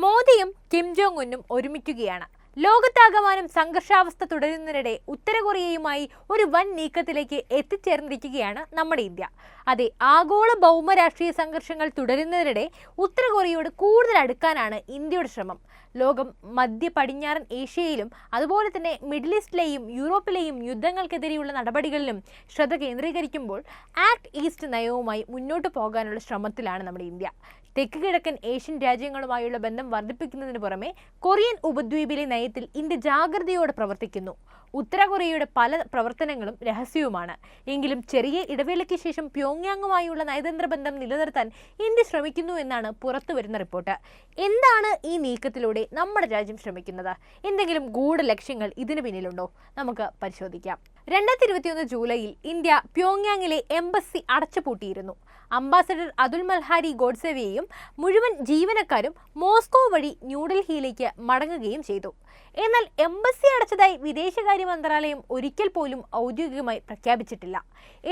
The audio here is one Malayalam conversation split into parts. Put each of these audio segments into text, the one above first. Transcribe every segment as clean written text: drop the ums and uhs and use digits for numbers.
മോദിയും കിം ജോങ് ഉന്നും ഒരുമിക്കുകയാണ്. ലോകത്താകമാനം സംഘർഷാവസ്ഥ തുടരുന്നതിനിടെ ഉത്തര കൊറിയയുമായി ഒരു വൻ നീക്കത്തിലേക്ക് എത്തിച്ചേർന്നിരിക്കുകയാണ് നമ്മുടെ ഇന്ത്യ. അതെ, ആഗോള ഭൗമരാഷ്ട്രീയ സംഘർഷങ്ങൾ തുടരുന്നതിനിടെ ഉത്തര കൊറിയയോട് കൂടുതൽ അടുക്കാനാണ് ഇന്ത്യയുടെ ശ്രമം. ലോകം മധ്യ പടിഞ്ഞാറൻ ഏഷ്യയിലും അതുപോലെ തന്നെ മിഡിൽ ഈസ്റ്റിലെയും യൂറോപ്പിലെയും യുദ്ധങ്ങൾക്കെതിരെയുള്ള നടപടികളിലും ശ്രദ്ധ കേന്ദ്രീകരിക്കുമ്പോൾ ആക്ട് ഈസ്റ്റ് നയവുമായി മുന്നോട്ട് പോകാനുള്ള ശ്രമത്തിലാണ് നമ്മുടെ ഇന്ത്യ. തെക്ക് കിഴക്കൻ ഏഷ്യൻ രാജ്യങ്ങളുമായുള്ള ബന്ധം വർദ്ധിപ്പിക്കുന്നതിന് പുറമെ കൊറിയൻ ഉപദ്വീപിലെ നയത്തിൽ ഇന്ത്യ ജാഗ്രതയോടെ പ്രവർത്തിക്കുന്നു. ഉത്തര കൊറിയയുടെ പല പ്രവർത്തനങ്ങളും രഹസ്യവുമാണ്. എങ്കിലും ചെറിയ ഇടവേളയ്ക്ക് ശേഷം പ്യോങ്യാങ്ങുമായുള്ള നയതന്ത്ര ബന്ധം നിലനിർത്താൻ ഇന്ത്യ ശ്രമിക്കുന്നു എന്നാണ് പുറത്തുവരുന്ന റിപ്പോർട്ട്. എന്താണ് ഈ നീക്കത്തിലൂടെ നമ്മുടെ രാജ്യം ശ്രമിക്കുന്നത്? എന്തെങ്കിലും ഗൂഢലക്ഷ്യങ്ങൾ ഇതിന് പിന്നിലുണ്ടോ? നമുക്ക് പരിശോധിക്കാം. 2021 ജൂലൈയിൽ ഇന്ത്യ പ്യോങ്യാങ്ങിലെ എംബസി അടച്ചുപൂട്ടിയിരുന്നു. അംബാസഡർ അതുൽ മൽഹാരി ഗോഡ്സെയെയും മുഴുവൻ ജീവനക്കാരും മോസ്കോ വഴി ന്യൂഡൽഹിയിലേക്ക് മടങ്ങുകയും ചെയ്തു. എന്നാൽ എംബസി അടച്ചതായി വിദേശകാര്യ മന്ത്രാലയം ഒരിക്കൽ പോലും ഔദ്യോഗികമായി പ്രഖ്യാപിച്ചിട്ടില്ല.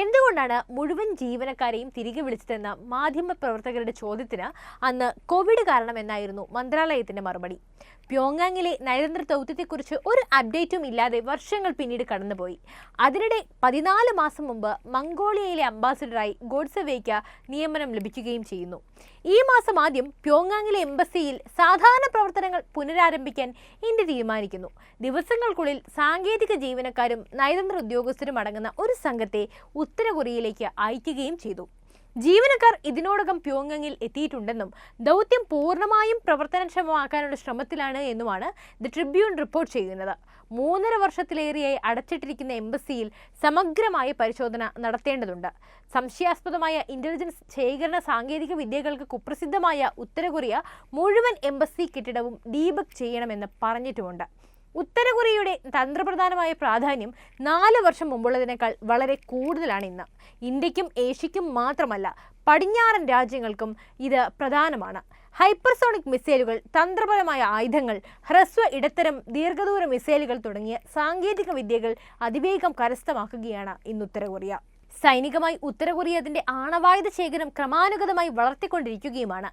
എന്തുകൊണ്ടാണ് മുഴുവൻ ജീവനക്കാരെയും തിരികെ വിളിച്ചതെന്ന മാധ്യമപ്രവർത്തകരുടെ ചോദ്യത്തിന് അന്ന് കോവിഡ് കാരണമെന്നായിരുന്നു മന്ത്രാലയത്തിന്റെ മറുപടി. പ്യോങ്യാങ്ങിലെ നയതന്ത്ര ദൗത്യത്തെക്കുറിച്ച് ഒരു അപ്ഡേറ്റും ഇല്ലാതെ വർഷങ്ങൾ പിന്നീട് കടന്നുപോയി. അതിനിടെ 14 മാസം മുമ്പ് മംഗോളിയയിലെ അംബാസഡറായി ഗോഡ്സെയ്ക്ക് നിയമനം ലഭിക്കുകയും ചെയ്യുന്നു. ഈ മാസം ആദ്യം പ്യോങ്യാങ്ങിലെ എംബസിയിൽ സാധാരണ പ്രവർത്തനങ്ങൾ പുനരാരംഭിക്കാൻ ഇന്ത്യ തീരുമാനിക്കുന്നു. ദിവസങ്ങൾക്കുള്ളിൽ സാങ്കേതിക ജീവനക്കാരും നയതന്ത്ര ഉദ്യോഗസ്ഥരും അടങ്ങുന്ന ഒരു സംഘത്തെ ഉത്തര കൊറിയയിലേക്ക് അയക്കുകയും ചെയ്തു. ജീവനക്കാർ ഇതിനോടകം പ്യോങ്യാങ്ങിൽ എത്തിയിട്ടുണ്ടെന്നും ദൗത്യം പൂർണ്ണമായും പ്രവർത്തനക്ഷമമാക്കാനുള്ള ശ്രമത്തിലാണ് എന്നുമാണ് ദി ട്രിബ്യൂൺ റിപ്പോർട്ട് ചെയ്യുന്നത്. 3.5 വർഷത്തിലേറെയായി അടച്ചിട്ടിരിക്കുന്ന എംബസിയിൽ സമഗ്രമായ പരിശോധന നടത്തേണ്ടതുണ്ട്. സംശയാസ്പദമായ ഇന്റലിജൻസ് ശേഖരണ സാങ്കേതിക വിദ്യകൾക്ക് കുപ്രസിദ്ധമായ ഉത്തര കൊറിയ മുഴുവൻ എംബസി കെട്ടിടവും ഡീബഗ് ചെയ്യണമെന്ന് പറഞ്ഞിട്ടുമുണ്ട്. ഉത്തര കൊറിയയുടെ തന്ത്രപ്രധാനമായ പ്രാധാന്യം 4 വർഷം മുമ്പുള്ളതിനേക്കാൾ വളരെ കൂടുതലാണ് ഇന്ന്. ഇന്ത്യക്കും ഏഷ്യയ്ക്കും മാത്രമല്ല, പടിഞ്ഞാറൻ രാജ്യങ്ങൾക്കും ഇത് പ്രധാനമാണ്. ഹൈപ്പർസോണിക് മിസൈലുകൾ, തന്ത്രപരമായ ആയുധങ്ങൾ, ഹ്രസ്വ ഇടത്തരം ദീർഘദൂര മിസൈലുകൾ തുടങ്ങിയ സാങ്കേതിക വിദ്യകൾ അതിവേഗം കരസ്ഥമാക്കുകയാണ് ഇന്ന് ഉത്തര കൊറിയ. സൈനികമായി ഉത്തര കൊറിയ അതിന്റെ ആണവായുധ ശേഖരം ക്രമാനുഗതമായി വളർത്തിക്കൊണ്ടിരിക്കുകയുമാണ്.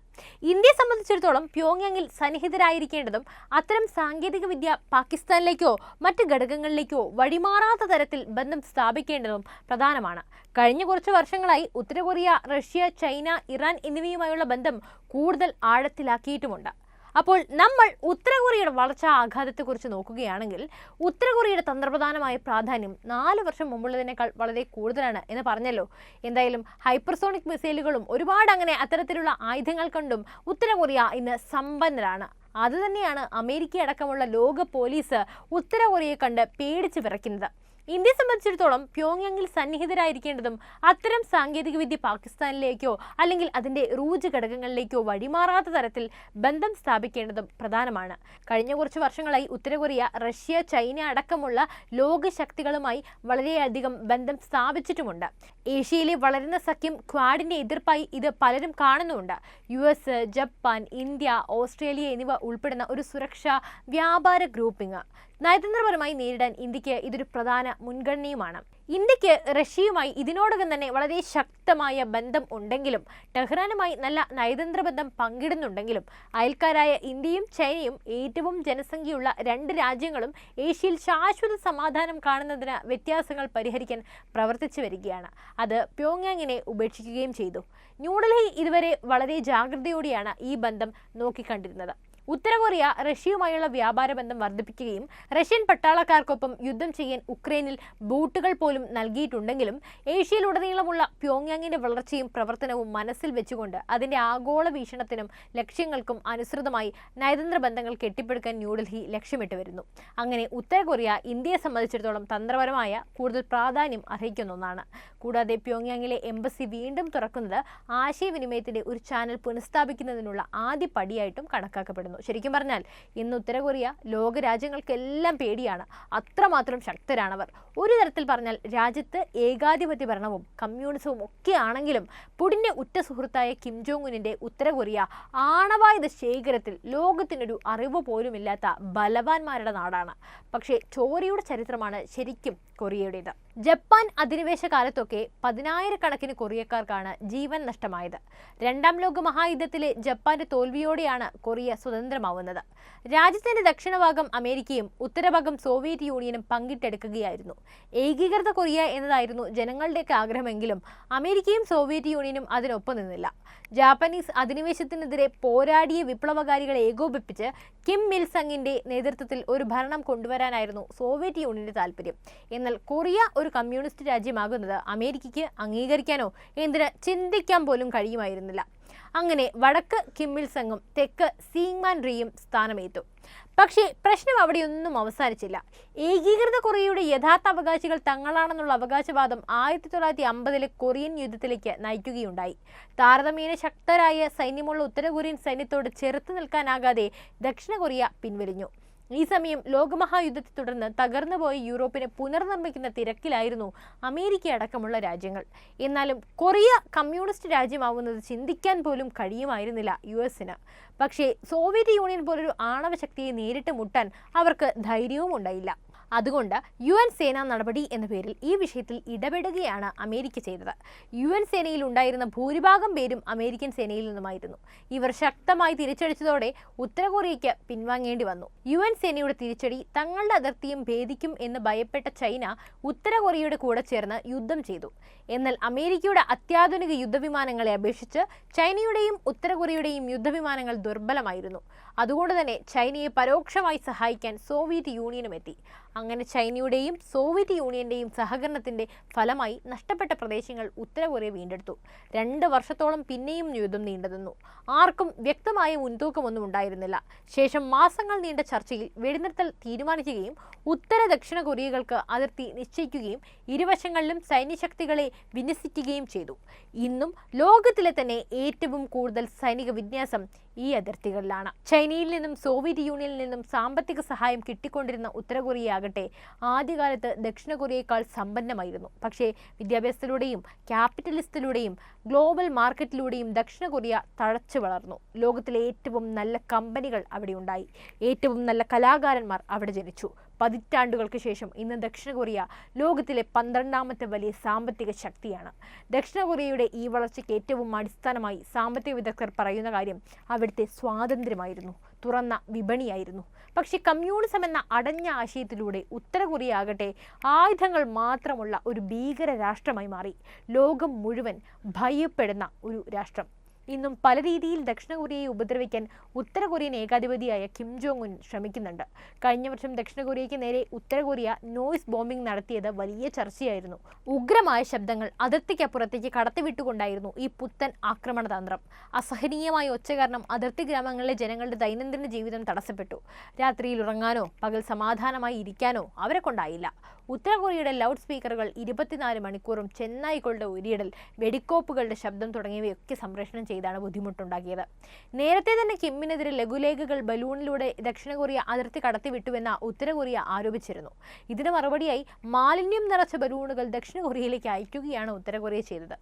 ഇന്ത്യയെ സംബന്ധിച്ചിടത്തോളം പ്യോങ്യാങ്ങിൽ സന്നിഹിതരായിരിക്കേണ്ടതും അത്തരം സാങ്കേതിക വിദ്യ പാകിസ്ഥാനിലേക്കോ മറ്റ് ഘടകങ്ങളിലേക്കോ വഴിമാറാത്ത തരത്തിൽ ബന്ധം സ്ഥാപിക്കേണ്ടതും പ്രധാനമാണ്. കഴിഞ്ഞ കുറച്ച് വർഷങ്ങളായി ഉത്തര കൊറിയ റഷ്യ, ചൈന, ഇറാൻ എന്നിവയുമായുള്ള ബന്ധം കൂടുതൽ ആഴത്തിലാക്കിയിട്ടുമുണ്ട്. അപ്പോൾ നമ്മൾ ഉത്തര കൊറിയയുടെ വളർച്ചാ ആഘാതത്തെക്കുറിച്ച് നോക്കുകയാണെങ്കിൽ ഉത്തര കൊറിയയുടെ തന്ത്രപ്രധാനമായ പ്രാധാന്യം 4 വർഷം മുമ്പുള്ളതിനേക്കാൾ വളരെ കൂടുതലാണ് എന്ന് പറഞ്ഞല്ലോ. എന്തായാലും ഹൈപ്പർസോണിക് മിസൈലുകളും ഒരുപാട് അങ്ങനെ അത്തരത്തിലുള്ള ആയുധങ്ങൾ കൊണ്ടും ഉത്തര കൊറിയ ഇന്ന് സമ്പന്നരാണ്. അതുതന്നെയാണ് അമേരിക്ക അടക്കമുള്ള ലോക പോലീസ് ഉത്തര കൊറിയയെ കണ്ട് പേടിച്ച് വിറയ്ക്കുന്നത്. ഇന്ത്യയെ സംബന്ധിച്ചിടത്തോളം പ്യോങ്യാങ്ങിൽ സന്നിഹിതരായിരിക്കേണ്ടതും അത്തരം സാങ്കേതികവിദ്യ പാകിസ്ഥാനിലേക്കോ അല്ലെങ്കിൽ അതിൻ്റെ റൂജ് ഘടകങ്ങളിലേക്കോ വഴിമാറാത്ത തരത്തിൽ ബന്ധം സ്ഥാപിക്കേണ്ടതും പ്രധാനമാണ്. കഴിഞ്ഞ കുറച്ച് വർഷങ്ങളായി ഉത്തര കൊറിയ റഷ്യ, ചൈന അടക്കമുള്ള ലോകശക്തികളുമായി വളരെയധികം ബന്ധം സ്ഥാപിച്ചിട്ടുമുണ്ട്. ഏഷ്യയിലെ വളരുന്ന സഖ്യം ക്വാഡിന്റെ എതിർപ്പായി ഇത് പലരും കാണുന്നുമുണ്ട്. US, ജപ്പാൻ, ഇന്ത്യ, ഓസ്ട്രേലിയ എന്നിവ ഉൾപ്പെടുന്ന ഒരു സുരക്ഷാ വ്യാപാര ഗ്രൂപ്പിംഗ് നയതന്ത്രപരമായി നേരിടാൻ ഇന്ത്യക്ക് ഇതൊരു പ്രധാന മുൻഗണനയുമാണ്. ഇന്ത്യക്ക് റഷ്യയുമായി ഇതിനോടകം തന്നെ വളരെ ശക്തമായ ബന്ധം ഉണ്ടെങ്കിലും ടെഹ്റാനുമായി നല്ല നയതന്ത്ര ബന്ധം പങ്കിടുന്നുണ്ടെങ്കിലും അയൽക്കാരായ ഇന്ത്യയും ചൈനയും ഏറ്റവും ജനസംഖ്യയുള്ള 2 രാജ്യങ്ങളും ഏഷ്യയിൽ ശാശ്വത സമാധാനം കാണുന്നതിന് വ്യത്യാസങ്ങൾ പരിഹരിക്കാൻ പ്രവർത്തിച്ചു വരികയാണ്. അത് പ്യോങ്യാങ്ങിനെ ഉപേക്ഷിക്കുകയും ചെയ്തു. ന്യൂഡൽഹി ഇതുവരെ വളരെ ജാഗ്രതയോടെയാണ് ഈ ബന്ധം നോക്കിക്കണ്ടിരുന്നത്. ഉത്തര കൊറിയ റഷ്യയുമായുള്ള വ്യാപാര ബന്ധം വർദ്ധിപ്പിക്കുകയും റഷ്യൻ പട്ടാളക്കാർക്കൊപ്പം യുദ്ധം ചെയ്യാൻ ഉക്രൈനിൽ ബൂട്ടുകൾ പോലും നൽകിയിട്ടുണ്ടെങ്കിലും ഏഷ്യയിലുടനീളമുള്ള പ്യോങ്യാങ്ങിന്റെ വളർച്ചയും പ്രവർത്തനവും മനസ്സിൽ വെച്ചുകൊണ്ട് അതിന്റെ ആഗോള വീക്ഷണത്തിനും ലക്ഷ്യങ്ങൾക്കും അനുസൃതമായി നയതന്ത്ര ബന്ധങ്ങൾ കെട്ടിപ്പടുക്കാൻ ന്യൂഡൽഹി ലക്ഷ്യമിട്ട് വരുന്നു. അങ്ങനെ ഉത്തര കൊറിയ ഇന്ത്യയെ സംബന്ധിച്ചിടത്തോളം തന്ത്രപരമായ കൂടുതൽ പ്രാധാന്യം അർഹിക്കുന്ന ഒന്നാണ്. കൂടാതെ പ്യോങ്യാങ്ങിലെ എംബസി വീണ്ടും തുറക്കുന്നത് ആശയവിനിമയത്തിന്റെ ഒരു ചാനൽ പുനഃസ്ഥാപിക്കുന്നതിനുള്ള ആദ്യ പടിയായിട്ടും കണക്കാക്കപ്പെടുന്നു. ശരിക്കും പറഞ്ഞാൽ ഇന്ന് ഉത്തര കൊറിയ ലോകരാജ്യങ്ങൾക്കെല്ലാം പേടിയാണ്. അത്രമാത്രം ശക്തരാണവർ. ഒരു തരത്തിൽ പറഞ്ഞാൽ രാജ്യത്ത് ഏകാധിപത്യ ഭരണവും കമ്മ്യൂണിസവും ഒക്കെ ആണെങ്കിലും പുടിന്റെ ഉറ്റ സുഹൃത്തായ കിം ജോങ് ഉന്നിന്റെ ഉത്തര കൊറിയ ആണവായുധ ശേഖരത്തിൽ ലോകത്തിനൊരു അറിവ് പോലുമില്ലാത്ത ബലവാന്മാരുടെ നാടാണ്. പക്ഷേ ചോരയുടെ ചരിത്രമാണ് ശരിക്കും കൊറിയയുടേത്. ജപ്പാൻ അധിനിവേശ കാലത്തൊക്കെ പതിനായിരക്കണക്കിന് കൊറിയക്കാർക്കാണ് ജീവൻ നഷ്ടമായത്. രണ്ടാം ലോക മഹായുദ്ധത്തിലെ ജപ്പാന്റെ തോൽവിയോടെയാണ് കൊറിയ സ്വതന്ത്രമാവുന്നത്. രാജ്യത്തിന്റെ ദക്ഷിണഭാഗം അമേരിക്കയും ഉത്തരഭാഗം സോവിയറ്റ് യൂണിയനും പങ്കിട്ടെടുക്കുകയായിരുന്നു. ഏകീകൃത കൊറിയ എന്നതായിരുന്നു ജനങ്ങളുടെയൊക്കെ ആഗ്രഹമെങ്കിലും അമേരിക്കയും സോവിയറ്റ് യൂണിയനും അതിനൊപ്പം നിന്നില്ല. ജാപ്പനീസ് അധിനിവേശത്തിനെതിരെ പോരാടിയ വിപ്ലവകാരികളെ ഏകോപിപ്പിച്ച് കിം ഇൽ സങ്ങിന്റെ നേതൃത്വത്തിൽ ഒരു ഭരണം കൊണ്ടുവരാനായിരുന്നു സോവിയറ്റ് യൂണിയന്റെ താല്പര്യം. എന്നാൽ കൊറിയ ഒരു കമ്മ്യൂണിസ്റ്റ് രാജ്യമാകുന്നത് അമേരിക്കയ്ക്ക് അംഗീകരിക്കാനോ എന്തിന് ചിന്തിക്കാൻ പോലും കഴിയുമായിരുന്നില്ല. അങ്ങനെ വടക്ക് കിം ഇൽ സങ്ങും തെക്ക് സീങ്മാൻ റിയും സ്ഥാനമേറ്റു. പക്ഷേ പ്രശ്നം അവിടെയൊന്നും അവസാനിച്ചില്ല. ഏകീകൃത കൊറിയയുടെ യഥാർത്ഥ അവകാശികൾ തങ്ങളാണെന്നുള്ള അവകാശവാദം 1950-ലെ കൊറിയൻ യുദ്ധത്തിലേക്ക് നയിക്കുകയുണ്ടായി. താരതമ്യേന ശക്തരായ സൈന്യമുള്ള ഉത്തര കൊറിയൻ സൈന്യത്തോട് ചെറുത്തു നിൽക്കാനാകാതെ ദക്ഷിണ കൊറിയ പിൻവലിഞ്ഞു. ഈ സമയം ലോകമഹായുദ്ധത്തെ തുടർന്ന് തകർന്നുപോയ യൂറോപ്പിനെ പുനർനിർമ്മിക്കുന്ന തിരക്കിലായിരുന്നു അമേരിക്ക അടക്കമുള്ള രാജ്യങ്ങൾ. എന്നാലും കൊറിയ കമ്മ്യൂണിസ്റ്റ് രാജ്യമാവുന്നത് ചിന്തിക്കാൻ പോലും കഴിയുമായിരുന്നില്ല US-ന്. പക്ഷേ സോവിയറ്റ് യൂണിയൻ പോലൊരു ആണവ ശക്തിയെ നേരിട്ട് മുട്ടാൻ അവർക്ക് ധൈര്യവും ഉണ്ടായില്ല. അതുകൊണ്ട് UN സേനാ നടപടി എന്ന പേരിൽ ഈ വിഷയത്തിൽ ഇടപെടുകയാണ് അമേരിക്ക ചെയ്തത്. UN സേനയിൽ ഉണ്ടായിരുന്ന ഭൂരിഭാഗം പേരും അമേരിക്കൻ സേനയിൽ നിന്നുമായിരുന്നു. ഇവർ ശക്തമായി തിരിച്ചടിച്ചതോടെ ഉത്തര കൊറിയയ്ക്ക് പിൻവാങ്ങേണ്ടി വന്നു. UN സേനയുടെ തിരിച്ചടി തങ്ങളുടെ അതിർത്തിയും ഭേദിക്കും എന്ന് ഭയപ്പെട്ട ചൈന ഉത്തര കൊറിയയുടെ കൂടെ ചേർന്ന് യുദ്ധം ചെയ്തു. എന്നാൽ അമേരിക്കയുടെ അത്യാധുനിക യുദ്ധവിമാനങ്ങളെ അപേക്ഷിച്ച് ചൈനയുടെയും ഉത്തര കൊറിയയുടെയും യുദ്ധവിമാനങ്ങൾ ദുർബലമായിരുന്നു. അതുകൊണ്ട് തന്നെ ചൈനയെ പരോക്ഷമായി സഹായിക്കാൻ സോവിയറ്റ് യൂണിയനും എത്തി. അങ്ങനെ ചൈനയുടെയും സോവിയറ്റ് യൂണിയന്റെയും സഹകരണത്തിന്റെ ഫലമായി നഷ്ടപ്പെട്ട പ്രദേശങ്ങൾ ഉത്തര കൊറിയ വീണ്ടെടുത്തു. 2 വർഷത്തോളം പിന്നെയും യുദ്ധം നീണ്ടുനിന്നു. ആർക്കും വ്യക്തമായ മുൻതൂക്കമൊന്നും ഉണ്ടായിരുന്നില്ല. ശേഷം മാസങ്ങൾ നീണ്ട ചർച്ചയിൽ വെടിനിർത്തൽ തീരുമാനിക്കുകയും ഉത്തര ദക്ഷിണ കൊറിയകൾക്ക് അതിർത്തി നിശ്ചയിക്കുകയും ഇരുവശങ്ങളിലും സൈന്യശക്തികളെ വിന്യസിക്കുകയും ചെയ്തു. ഇന്നും ലോകത്തിലെ തന്നെ ഏറ്റവും കൂടുതൽ സൈനിക വിന്യാസം ഈ അതിർത്തികളിലാണ്. ചൈനയിൽ നിന്നും സോവിയറ്റ് യൂണിയനിൽ നിന്നും സാമ്പത്തിക സഹായം കിട്ടിക്കൊണ്ടിരുന്ന ഉത്തര കൊറിയയാകട്ടെ ആദ്യകാലത്ത് ദക്ഷിണ കൊറിയയേക്കാൾ സമ്പന്നമായിരുന്നു. പക്ഷേ വിദ്യാഭ്യാസത്തിലൂടെയും ക്യാപിറ്റലിസത്തിലൂടെയും ഗ്ലോബൽ മാർക്കറ്റിലൂടെയും ദക്ഷിണ കൊറിയ തഴച്ചു വളർന്നു. ലോകത്തിലെ ഏറ്റവും നല്ല കമ്പനികൾ അവിടെ ഉണ്ടായി. ഏറ്റവും നല്ല കലാകാരന്മാർ അവിടെ ജനിച്ചു. പതിറ്റാണ്ടുകൾക്ക് ശേഷം ഇന്ന് ദക്ഷിണ കൊറിയ ലോകത്തിലെ 12ാമത്തെ വലിയ സാമ്പത്തിക ശക്തിയാണ്. ദക്ഷിണ കൊറിയയുടെ ഈ വളർച്ചയ്ക്ക് ഏറ്റവും അടിസ്ഥാനമായി സാമ്പത്തിക വിദഗ്ധർ പറയുന്ന കാര്യം അവിടുത്തെ സ്വാതന്ത്ര്യമായിരുന്നു, തുറന്ന വിപണിയായിരുന്നു. പക്ഷേ കമ്മ്യൂണിസം എന്ന അടഞ്ഞ ആശയത്തിലൂടെ ഉത്തര കൊറിയ ആകട്ടെ ആയുധങ്ങൾ മാത്രമുള്ള ഒരു ഭീകര രാഷ്ട്രമായി മാറി. ലോകം മുഴുവൻ ഭയപ്പെടുന്ന ഒരു രാഷ്ട്രം. ഇന്നും പല രീതിയിൽ ദക്ഷിണ കൊറിയയെ ഉപദ്രവിക്കാൻ ഉത്തര കൊറിയൻ ഏകാധിപതിയായ കിം ജോങ് ഉൻ ശ്രമിക്കുന്നുണ്ട്. കഴിഞ്ഞ വർഷം ദക്ഷിണ കൊറിയയ്ക്ക് നേരെ ഉത്തര കൊറിയ നോയ്സ് ബോംബിംഗ് നടത്തിയത് വലിയ ചർച്ചയായിരുന്നു. ഉഗ്രമായ ശബ്ദങ്ങൾ അതിർത്തിക്കപ്പുറത്തേക്ക് കടത്തിവിട്ടുകൊണ്ടായിരുന്നു ഈ പുത്തൻ ആക്രമണ തന്ത്രം. അസഹനീയമായ ഒച്ച കാരണം അതിർത്തി ഗ്രാമങ്ങളിലെ ജനങ്ങളുടെ ദൈനംദിന ജീവിതം തടസ്സപ്പെട്ടു. രാത്രിയിൽ ഉറങ്ങാനോ പകൽ സമാധാനമായി ഇരിക്കാനോ അവരെ കൊണ്ടായില്ല. ഉത്തര കൊറിയയുടെ ലൗഡ് സ്പീക്കറുകൾ 24 മണിക്കൂറും ചെന്നായ്ക്കളുടെ ഉരിയിടൽ, വെടിക്കോപ്പുകളുടെ ശബ്ദം തുടങ്ങിയവയൊക്കെ സംപ്രേഷണം ചെയ്താണ് ബുദ്ധിമുട്ടുണ്ടാക്കിയത്. നേരത്തെ തന്നെ കിമ്മിനെതിരെ ലഘുലേഖകൾ ബലൂണിലൂടെ ദക്ഷിണ കൊറിയ അതിർത്തി കടത്തിവിട്ടുവെന്ന് ഉത്തര കൊറിയ ആരോപിച്ചിരുന്നു. ഇതിന് മറുപടിയായി മാലിന്യം നിറച്ച ബലൂണുകൾ ദക്ഷിണ കൊറിയയിലേക്ക് അയക്കുകയാണ് ഉത്തര കൊറിയ ചെയ്തത്.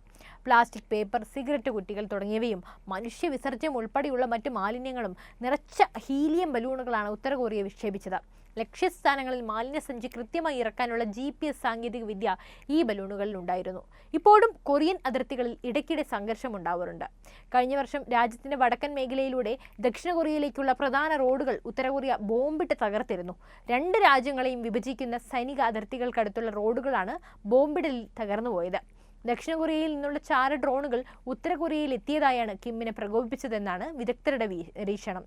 പ്ലാസ്റ്റിക്, പേപ്പർ, സിഗരറ്റ് കുറ്റികൾ തുടങ്ങിയവയും മനുഷ്യ വിസർജ്യം ഉൾപ്പെടെയുള്ള മറ്റു മാലിന്യങ്ങളും നിറച്ച ഹീലിയം ബലൂണുകളാണ് ഉത്തര കൊറിയ വിക്ഷേപിച്ചത്. ലക്ഷ്യസ്ഥാനങ്ങളിൽ മാലിന്യസഞ്ചി കൃത്യമായി ഇറക്കാനുള്ള GPS സാങ്കേതിക വിദ്യ ഈ ബലൂണുകളിൽ ഉണ്ടായിരുന്നു. ഇപ്പോഴും കൊറിയൻ അതിർത്തികളിൽ ഇടയ്ക്കിടെ സംഘർഷം ഉണ്ടാവാറുണ്ട്. കഴിഞ്ഞ വർഷം രാജ്യത്തിന്റെ വടക്കൻ മേഖലയിലൂടെ ദക്ഷിണ കൊറിയയിലേക്കുള്ള പ്രധാന റോഡുകൾ ഉത്തര കൊറിയ ബോംബിട്ട് തകർത്തിരുന്നു. 2 രാജ്യങ്ങളെയും വിഭജിക്കുന്ന സൈനിക അതിർത്തികൾക്കടുത്തുള്ള റോഡുകളാണ് ബോംബിടലിൽ തകർന്നുപോയത്. ദക്ഷിണ കൊറിയയിൽ നിന്നുള്ള ചാര ഡ്രോണുകൾ ഉത്തര കൊറിയയിൽ എത്തിയതായാണ് കിമ്മിനെ പ്രകോപിപ്പിച്ചതെന്നാണ് വിദഗ്ധരുടെ നിരീക്ഷണം.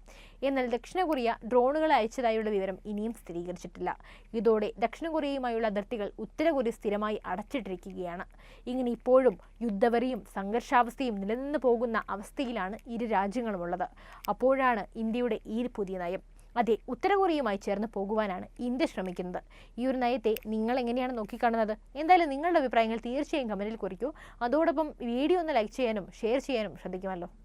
എന്നാൽ ദക്ഷിണ കൊറിയ ഡ്രോണുകളെ അയച്ചതായുള്ള വിവരം ഇനിയും സ്ഥിരീകരിച്ചിട്ടില്ല. ഇതോടെ ദക്ഷിണ കൊറിയയുമായുള്ള അതിർത്തികൾ ഉത്തര കൊറിയ സ്ഥിരമായി അടച്ചിട്ടിരിക്കുകയാണ്. ഇങ്ങനെ ഇപ്പോഴും യുദ്ധവരിയും സംഘർഷാവസ്ഥയും നിലനിന്ന് പോകുന്ന അവസ്ഥയിലാണ് ഇരു രാജ്യങ്ങളുമുള്ളത്. അപ്പോഴാണ് ഇന്ത്യയുടെ ഈ പുതിയ നയം. അതെ, ഉത്തര കൊറിയയുമായി ചേർന്ന് പോകുവാനാണ് ഇന്ത്യ ശ്രമിക്കുന്നത്. ഈ ഒരു നയത്തെ നിങ്ങൾ എങ്ങനെയാണ് നോക്കിക്കാണുന്നത്? എന്തായാലും നിങ്ങളുടെ അഭിപ്രായങ്ങൾ തീർച്ചയായും കമന്റിൽ കുറിക്കൂ. അതോടൊപ്പം വീഡിയോ ഒന്ന് ലൈക്ക് ചെയ്യാനും ഷെയർ ചെയ്യാനും ശ്രദ്ധിക്കുമല്ലോ.